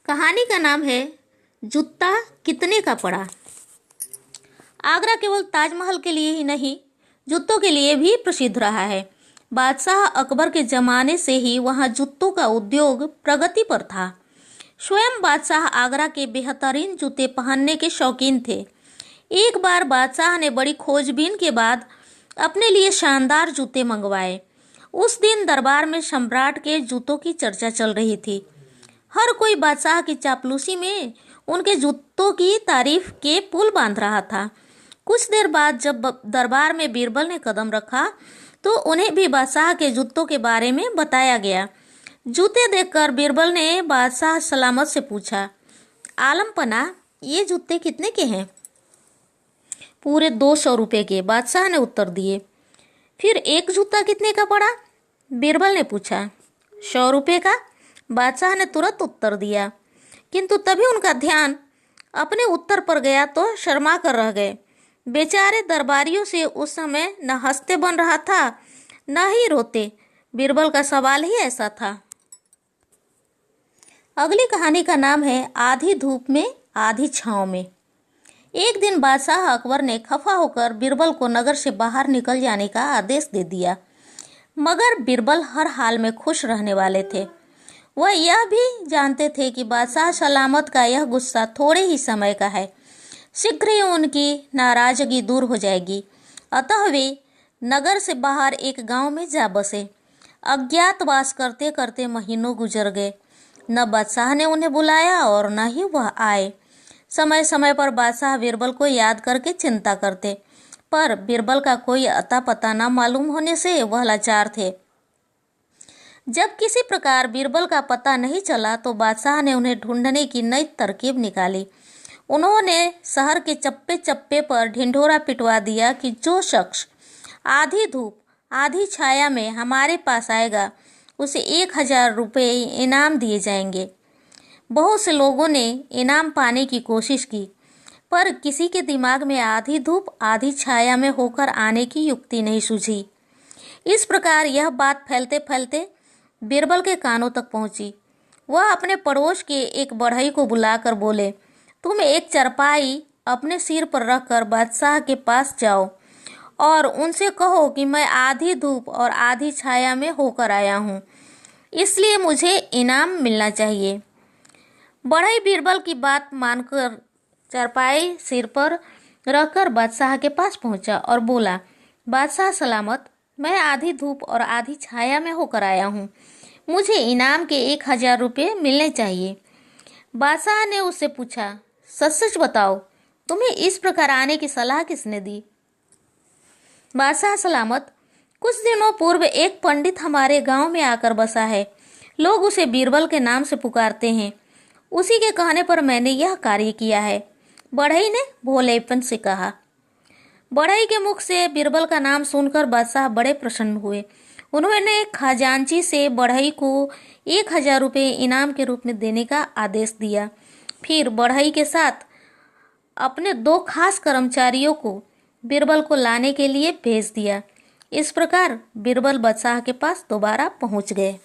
कहानी का नाम है जूता कितने का पड़ा। आगरा केवल ताजमहल के लिए ही नहीं, जूतों के लिए भी प्रसिद्ध रहा है। बादशाह अकबर के जमाने से ही वहां जूतों का उद्योग प्रगति पर था। स्वयं बादशाह आगरा के बेहतरीन जूते पहनने के शौकीन थे। एक बार बादशाह ने बड़ी खोजबीन के बाद अपने लिए शानदार जूते मंगवाए। उस दिन दरबार में सम्राट के जूतों की चर्चा चल रही थी। हर कोई बादशाह की चापलूसी में उनके जूतों की तारीफ के पुल बांध रहा था। कुछ देर बाद जब दरबार में बीरबल ने कदम रखा तो उन्हें भी बादशाह के जूतों के बारे में बताया गया। जूते देखकर बीरबल ने बादशाह सलामत से पूछा, आलम पना, ये जूते कितने के हैं? पूरे 200 रुपये के, बादशाह ने उत्तर दिए। फिर एक जूता कितने का पड़ा? बीरबल ने पूछा। 100 रुपये का, बादशाह ने तुरंत उत्तर दिया। किंतु तभी उनका ध्यान अपने उत्तर पर गया तो शर्मा कर रह गए। बेचारे दरबारियों से उस समय न हंसते बन रहा था न ही रोते। बीरबल का सवाल ही ऐसा था। अगली कहानी का नाम है आधी धूप में आधी छांव में। एक दिन बादशाह अकबर ने खफा होकर बीरबल को नगर से बाहर निकल जाने का आदेश दे दिया, मगर बीरबल हर हाल में खुश रहने वाले थे। वह यह भी जानते थे कि बादशाह सलामत का यह गुस्सा थोड़े ही समय का है, शीघ्र ही उनकी नाराजगी दूर हो जाएगी। अतः वे नगर से बाहर एक गांव में जा बसे। अज्ञातवास करते करते महीनों गुजर गए। न बादशाह ने उन्हें बुलाया और न ही वह आए। समय समय पर बादशाह बीरबल को याद करके चिंता करते, पर बीरबल का कोई अता पता न मालूम होने से वह लाचार थे। जब किसी प्रकार बीरबल का पता नहीं चला तो बादशाह ने उन्हें ढूंढने की नई तरकीब निकाली। उन्होंने शहर के चप्पे चप्पे पर ढिंढोरा पिटवा दिया कि जो शख्स आधी धूप आधी छाया में हमारे पास आएगा उसे 1000 रुपये इनाम दिए जाएंगे। बहुत से लोगों ने इनाम पाने की कोशिश की, पर किसी के दिमाग में आधी धूप आधी छाया में होकर आने की युक्ति नहीं सूझी। इस प्रकार यह बात फैलते फैलते बीरबल के कानों तक पहुंची। वह अपने पड़ोस के एक बढ़ई को बुलाकर बोले, तुम एक चरपाई अपने सिर पर रखकर बादशाह के पास जाओ और उनसे कहो कि मैं आधी धूप और आधी छाया में होकर आया हूँ, इसलिए मुझे इनाम मिलना चाहिए। बढ़ई बीरबल की बात मानकर चरपाई सिर पर रखकर बादशाह के पास पहुंचा और बोला, बादशाह सलामत, मैं आधी धूप और आधी छाया में होकर आया हूँ, मुझे इनाम के 1000 रुपये मिलने चाहिए। बादशाह ने उससे पूछा, सच सच बताओ, तुम्हें इस प्रकार आने की सलाह किसने दी? बादशाह सलामत, कुछ दिनों पूर्व एक पंडित हमारे गांव में आकर बसा है। लोग उसे बीरबल के नाम से पुकारते हैं। उसी के कहने पर मैंने यह कार्य किया है, बढ़ई ने भोलेपन से कहा। बढ़ई के मुख से बीरबल का नाम सुनकर बादशाह बड़े प्रसन्न हुए। उन्होंने खजांची से बढ़ई को 1000 रुपये इनाम के रूप में देने का आदेश दिया। फिर बढ़ई के साथ अपने 2 खास कर्मचारियों को बीरबल को लाने के लिए भेज दिया। इस प्रकार बीरबल बादशाह के पास दोबारा पहुंच गए।